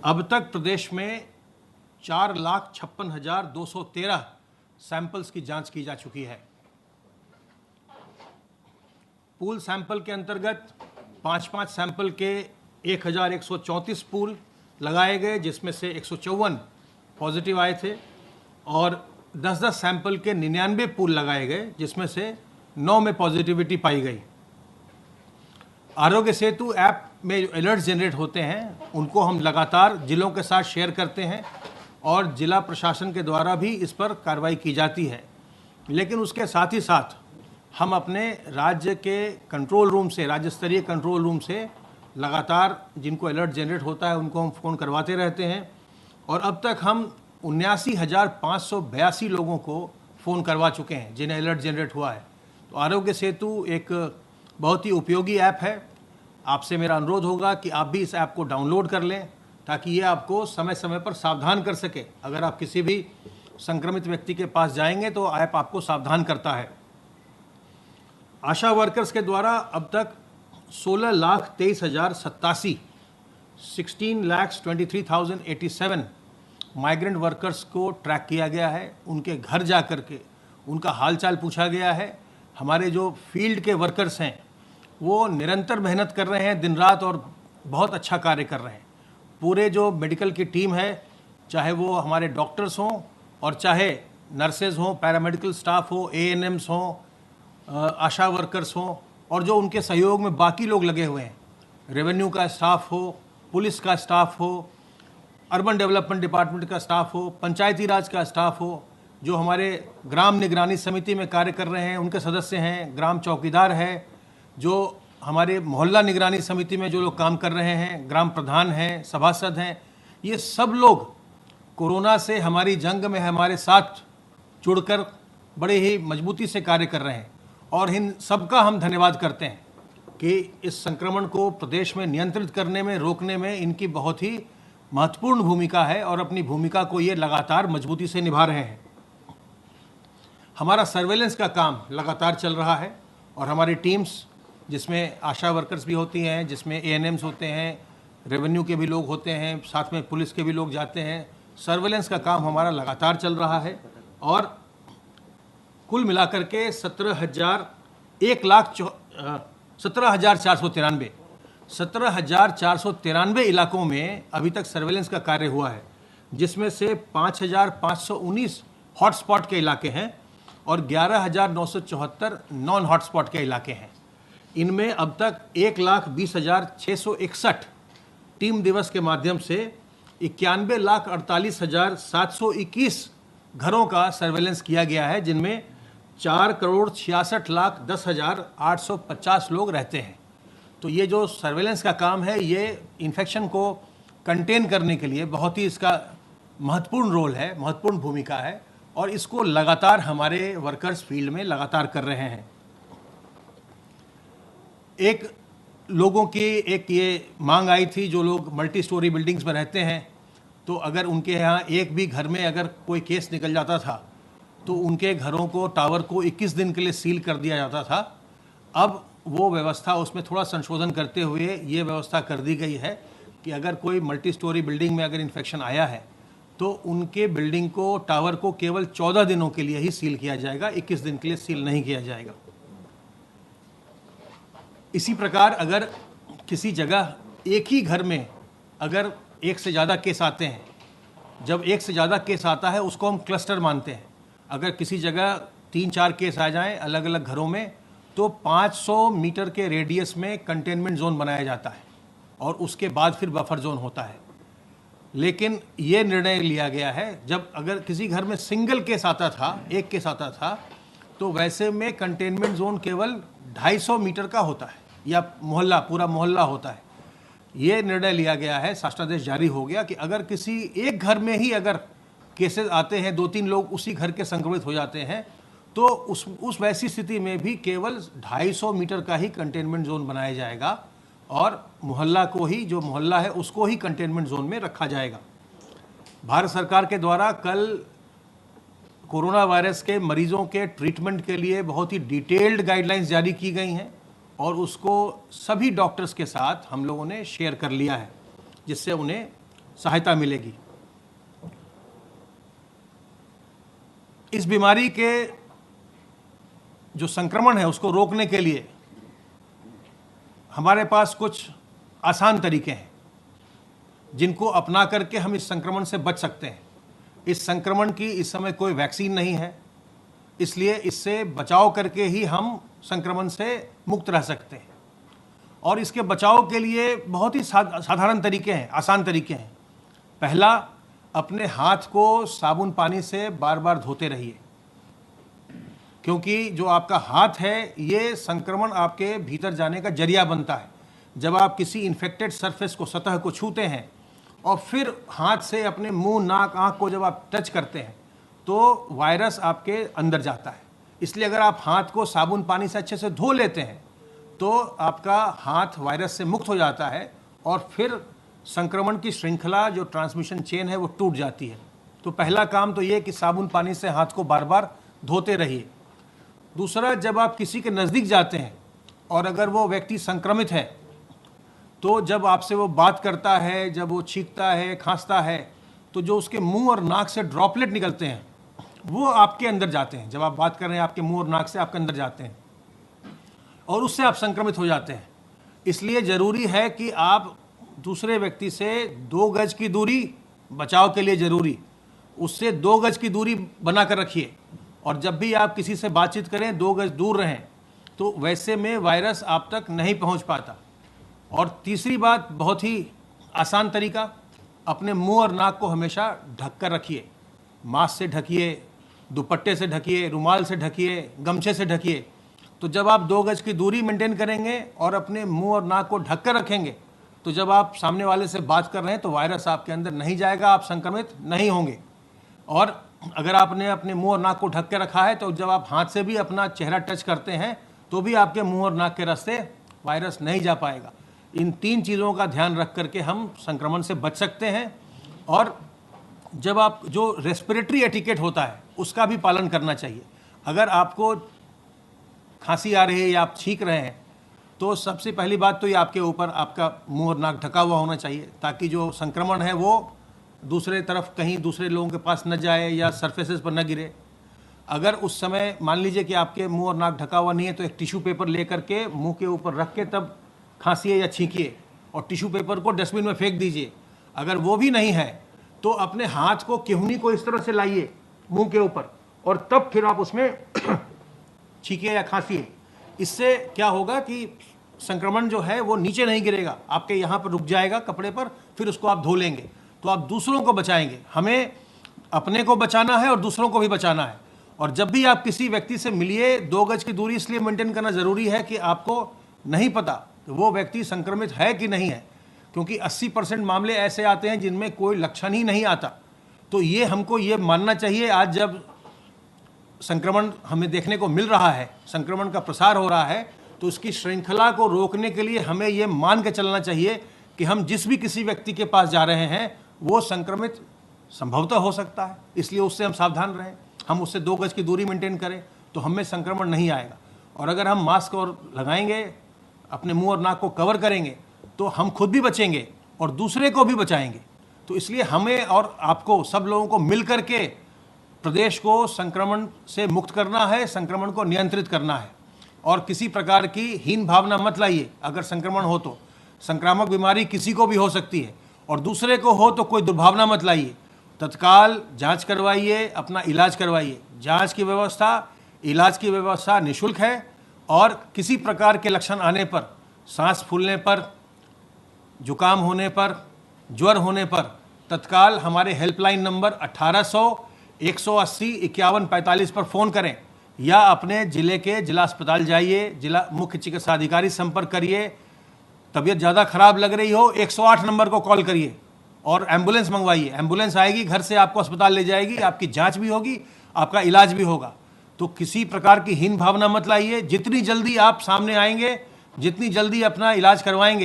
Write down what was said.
अब तक प्रदेश में 4,56,213 सैंपल्स की जांच की जा चुकी है। पूल सैंपल के अंतर्गत 5-5 सैंपल के 1,134 पूल लगाए गए, जिसमें से 154 पॉजिटिव आए थे, और 10-10 सैंपल के 99 पूल लगाए गए, जिसमें से 9 में पॉजिटिविटी पाई गई। आरोग्य सेतु ऐप में जो अलर्ट जनरेट होते हैं उनको हम लगातार जिलों के साथ शेयर करते हैं और जिला प्रशासन के द्वारा भी इस पर कार्रवाई की जाती है। लेकिन उसके साथ ही साथ हम अपने राज्य के कंट्रोल रूम से, राज्य स्तरीय कंट्रोल रूम से लगातार जिनको अलर्ट जनरेट होता है उनको हम फ़ोन करवाते रहते हैं, और अब तक हम 79,582 लोगों को फ़ोन करवा चुके हैं जिन्हें अलर्ट जनरेट हुआ है। तो आरोग्य सेतु एक बहुत ही उपयोगी ऐप है। आपसे मेरा अनुरोध होगा कि आप भी इस ऐप को डाउनलोड कर लें ताकि ये आपको समय समय पर सावधान कर सके। अगर आप किसी भी संक्रमित व्यक्ति के पास जाएंगे तो ऐप आपको सावधान करता है। आशा वर्कर्स के द्वारा अब तक 16,23,087 16,23,087 माइग्रेंट वर्कर्स को ट्रैक किया गया है। उनके घर जा कर के उनका हालचाल पूछा गया है। हमारे जो फील्ड के वर्कर्स हैं वो निरंतर मेहनत कर रहे हैं दिन रात और बहुत अच्छा कार्य कर रहे हैं। पूरे जो मेडिकल की टीम है, चाहे वो हमारे डॉक्टर्स हों और चाहे नर्सेज हों, पैरामेडिकल स्टाफ हो, एएनएम्स हों, आशा वर्कर्स हों, और जो उनके सहयोग में बाकी लोग लगे हुए हैं, रेवेन्यू का स्टाफ हो, पुलिस का स्टाफ हो, अर्बन डेवलपमेंट डिपार्टमेंट का स्टाफ हो, पंचायती राज का स्टाफ हो, जो हमारे ग्राम निगरानी समिति में कार्य कर रहे हैं उनके सदस्य हैं, ग्राम चौकीदार है, जो हमारे मोहल्ला निगरानी समिति में जो लोग काम कर रहे हैं, ग्राम प्रधान हैं, सभासद हैं, ये सब लोग कोरोना से हमारी जंग में हमारे साथ जुड़कर बड़े ही मजबूती से कार्य कर रहे हैं। और इन सबका हम धन्यवाद करते हैं कि इस संक्रमण को प्रदेश में नियंत्रित करने में, रोकने में इनकी बहुत ही महत्वपूर्ण भूमिका है और अपनी भूमिका को ये लगातार मजबूती से निभा रहे हैं। हमारा सर्वेलेंस का काम लगातार चल रहा है और हमारी टीम्स, जिसमें आशा वर्कर्स भी होती हैं, जिसमें एएनएम्स होते हैं, रेवेन्यू के भी लोग होते हैं, साथ में पुलिस के भी लोग जाते हैं, सर्वेलेंस का काम हमारा लगातार चल रहा है। और कुल मिलाकर के 17,493 इलाकों में अभी तक सर्वेलेंस का कार्य हुआ है, जिसमें से 5,519 हॉटस्पॉट के इलाके हैं और 11,974 नॉन हॉटस्पॉट के इलाके हैं। इनमें अब तक 1,20,661 टीम दिवस के माध्यम से 91,48,721 घरों का सर्वेलेंस किया गया है, जिनमें 4,66,10,850 लोग रहते हैं। तो ये जो सर्वेलेंस का काम है, ये इन्फेक्शन को कंटेन करने के लिए बहुत ही इसका महत्वपूर्ण रोल है, महत्वपूर्ण भूमिका है, और इसको लगातार हमारे वर्कर्स फील्ड में लगातार कर रहे हैं। लोगों की ये मांग आई थी, जो लोग मल्टी स्टोरी बिल्डिंग्स में रहते हैं, तो अगर उनके यहाँ एक भी घर में अगर कोई केस निकल जाता था तो उनके घरों को, टावर को 21 दिन के लिए सील कर दिया जाता था। अब वो व्यवस्था, उसमें थोड़ा संशोधन करते हुए ये व्यवस्था कर दी गई है कि अगर कोई मल्टी स्टोरी बिल्डिंग में अगर इन्फेक्शन आया है तो उनके बिल्डिंग को, टावर को केवल 14 दिनों के लिए ही सील किया जाएगा, 21 दिन के लिए सील नहीं किया जाएगा। इसी प्रकार अगर किसी जगह एक ही घर में अगर एक से ज़्यादा केस आते हैं, जब एक से ज़्यादा केस आता है उसको हम क्लस्टर मानते हैं। अगर किसी जगह 3-4 केस आ जाएं अलग अलग घरों में, तो 500 मीटर के रेडियस में कंटेनमेंट जोन बनाया जाता है और उसके बाद फिर बफर जोन होता है। लेकिन ये निर्णय लिया गया है, जब अगर किसी घर में सिंगल केस आता था, एक केस आता था, तो वैसे में कंटेनमेंट जोन केवल 250 मीटर का होता है या मोहल्ला, पूरा मोहल्ला होता है। ये निर्णय लिया गया है, शासनादेश जारी हो गया कि अगर किसी एक घर में ही अगर केसेस आते हैं, 2-3 लोग उसी घर के संक्रमित हो जाते हैं, तो उस वैसी स्थिति में भी केवल 250 मीटर का ही कंटेनमेंट जोन बनाया जाएगा और मोहल्ला को ही, जो मोहल्ला है उसको ही कंटेनमेंट जोन में रखा जाएगा। भारत सरकार के द्वारा कल कोरोना वायरस के मरीजों के ट्रीटमेंट के लिए बहुत ही डिटेल्ड गाइडलाइंस जारी की गई हैं और उसको सभी डॉक्टर्स के साथ हम लोगों ने शेयर कर लिया है, जिससे उन्हें सहायता मिलेगी। इस बीमारी के जो संक्रमण है उसको रोकने के लिए हमारे पास कुछ आसान तरीके हैं जिनको अपना करके हम इस संक्रमण से बच सकते हैं। इस संक्रमण की इस समय कोई वैक्सीन नहीं है, इसलिए इससे बचाव करके ही हम संक्रमण से मुक्त रह सकते हैं। और इसके बचाव के लिए बहुत ही साधारण तरीके हैं, आसान तरीके हैं। पहला, अपने हाथ को साबुन पानी से बार बार धोते रहिए, क्योंकि जो आपका हाथ है ये संक्रमण आपके भीतर जाने का जरिया बनता है। जब आप किसी इन्फेक्टेड सरफेस को, सतह को छूते हैं और फिर हाथ से अपने मुंह, नाक, आँख को जब आप टच करते हैं तो वायरस आपके अंदर जाता है। इसलिए अगर आप हाथ को साबुन पानी से अच्छे से धो लेते हैं तो आपका हाथ वायरस से मुक्त हो जाता है और फिर संक्रमण की श्रृंखला, जो ट्रांसमिशन चेन है, वो टूट जाती है। तो पहला काम तो ये कि साबुन पानी से हाथ को बार बार धोते रहिए। दूसरा, जब आप किसी के नज़दीक जाते हैं और अगर वो व्यक्ति संक्रमित है तो जब आपसे वो बात करता है, जब वो छींकता है, खांसता है, तो जो उसके मुंह और नाक से ड्रॉपलेट निकलते हैं वो आपके अंदर जाते हैं। जब आप बात कर रहे हैं, आपके मुंह और नाक से आपके अंदर जाते हैं और उससे आप संक्रमित हो जाते हैं। इसलिए ज़रूरी है कि आप दूसरे व्यक्ति से 2 गज की दूरी, बचाव के लिए ज़रूरी, उससे 2 गज की दूरी बना कर रखिए। और जब भी आप किसी से बातचीत करें 2 गज दूर रहें, तो वैसे में वायरस आप तक नहीं पहुंच पाता। और तीसरी बात, बहुत ही आसान तरीका, अपने मुंह और नाक को हमेशा ढक कर रखिए। मास्क से ढकिए, दुपट्टे से ढकिए, रुमाल से ढकिए, गमछे से ढकिए। तो जब आप 2 गज की दूरी मेंटेन करेंगे और अपने मुंह और नाक को ढक कर रखेंगे तो जब आप सामने वाले से बात कर रहे हैं तो वायरस आपके अंदर नहीं जाएगा, आप संक्रमित नहीं होंगे। और अगर आपने अपने मुंह और नाक को ढक के रखा है तो जब आप हाथ से भी अपना चेहरा टच करते हैं तो भी आपके मुंह और नाक के रास्ते वायरस नहीं जा पाएगा। इन 3 चीज़ों का ध्यान रख करके हम संक्रमण से बच सकते हैं। और जब आप, जो रेस्पिरेटरी एटिकेट होता है उसका भी पालन करना चाहिए। अगर आपको खांसी आ रही है या आप छींक रहे हैं तो सबसे पहली बात तो ये आपके ऊपर आपका मुंह और नाक ढका हुआ होना चाहिए, ताकि जो संक्रमण है वो दूसरे तरफ कहीं दूसरे लोगों के पास न जाए या सरफेसेस पर न गिरे। अगर उस समय मान लीजिए कि आपके मुंह और नाक ढका हुआ नहीं है तो एक टिश्यू पेपर लेकर के मुंह के ऊपर रख के तब खांसिए या छींकिए और टिश्यू पेपर को डस्टबिन में फेंक दीजिए। अगर वो भी नहीं है तो अपने हाथ को, केहूनी को इस तरह से लाइए मुंह के ऊपर और तब फिर आप उसमें छींकिए या खांसिए। इससे क्या होगा कि संक्रमण जो है वो नीचे नहीं गिरेगा, आपके यहाँ पर रुक जाएगा कपड़े पर, फिर उसको आप धो लेंगे तो आप दूसरों को बचाएंगे। हमें अपने को बचाना है और दूसरों को भी बचाना है। और जब भी आप किसी व्यक्ति से मिलिए, 2 गज की दूरी इसलिए मेंटेन करना ज़रूरी है कि आपको नहीं पता कि वो व्यक्ति संक्रमित है कि नहीं है, क्योंकि 80% मामले ऐसे आते हैं जिनमें कोई लक्षण ही नहीं आता। तो ये हमको ये मानना चाहिए, आज जब संक्रमण हमें देखने को मिल रहा है, संक्रमण का प्रसार हो रहा है, तो उसकी श्रृंखला को रोकने के लिए हमें ये मान के चलना चाहिए कि हम जिस भी किसी व्यक्ति के पास जा रहे हैं वो संक्रमित संभवतः हो सकता है, इसलिए उससे हम सावधान रहें। हम उससे 2 गज की दूरी मेंटेन करें तो हमें संक्रमण नहीं आएगा। और अगर हम मास्क और लगाएंगे, अपने मुंह और नाक को कवर करेंगे, तो हम खुद भी बचेंगे और दूसरे को भी बचाएंगे। तो इसलिए हमें और आपको, सब लोगों को मिल करके प्रदेश को संक्रमण से मुक्त करना है, संक्रमण को नियंत्रित करना है। और किसी प्रकार की हीन भावना मत लाइए। अगर संक्रमण हो तो संक्रामक बीमारी किसी को भी हो सकती है और दूसरे को हो तो कोई दुर्भावना मत लाइए। तत्काल जांच करवाइए, अपना इलाज करवाइए। जांच की व्यवस्था, इलाज की व्यवस्था निःशुल्क है। और किसी प्रकार के लक्षण आने पर, सांस फूलने पर, जुकाम होने पर, ज्वर होने पर, तत्काल हमारे हेल्पलाइन नंबर 1800-180-5145 पर फ़ोन करें या अपने ज़िले के जिला अस्पताल जाइए, जिला मुख्य चिकित्सा अधिकारी संपर्क करिए। तबीयत ज़्यादा खराब लग रही हो, 108 नंबर को कॉल करिए और एम्बुलेंस मंगवाइए। एम्बुलेंस आएगी, घर से आपको अस्पताल ले जाएगी, आपकी जांच भी होगी, आपका इलाज भी होगा। तो किसी प्रकार की हीन भावना मत लाइए। जितनी जल्दी आप सामने आएंगे, जितनी जल्दी अपना इलाज करवाएंगे,